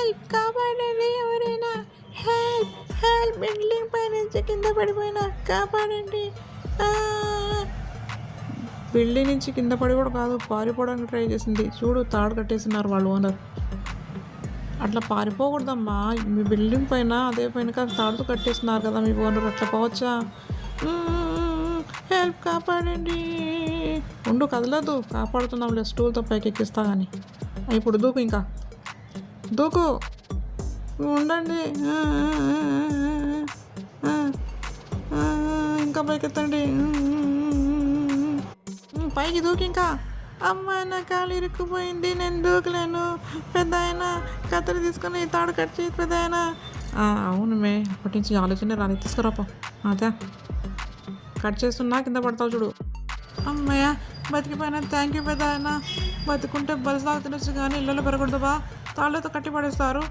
Help కాపాడండి ఎవరైనా, help help, building పై నుంచి కింద పడిపోయినా కాపాడండి. బిల్డింగ్ నుంచి కింద పడి కూడా కాదు, పారిపోవడానికి ట్రై చేసింది. చూడు తాడు కట్టేస్తున్నారు వాళ్ళు ఓనర్. అట్లా పారిపోకూడదమ్మా, మీ బిల్డింగ్ పైన అదే పైన తాడుతో కట్టేస్తున్నారు కదా మీ ఓనర్, అట్లా పోవచ్చా? హెల్ప్ కాపాడండి. ఉండు కదలదు, కాపాడుతున్నాంలే, స్టూల్తో పైకి ఎక్కిస్తా కానీ. ఇప్పుడు దూకు, ఇంకా దూకు, ఉండండి, ఇంకా పైకెత్తండి, పైకి దూకి ఇంకా. అమ్మ నా కాలు ఇరుక్కుపోయింది, నేను దూకలేను. పెద్ద ఆయన కత్తెర తీసుకొని తాడు కట్ చేసి పెద్ద ఆయన. అవును మే, అప్పటి నుంచి ఆలోచన రాని, తీసుకురాపో. అదే కట్ చేస్తున్నా కింద పడతావు చూడు. అమ్మయ్య బతికిపోయినా, థ్యాంక్ యూ పెద్ద ఆయన. బతుకుంటే బలిసాగు తినచ్చు కానీ ఇళ్ళలో పెరగకూడదు బా, తాళ్ళతో కట్టి పడేస్తారు.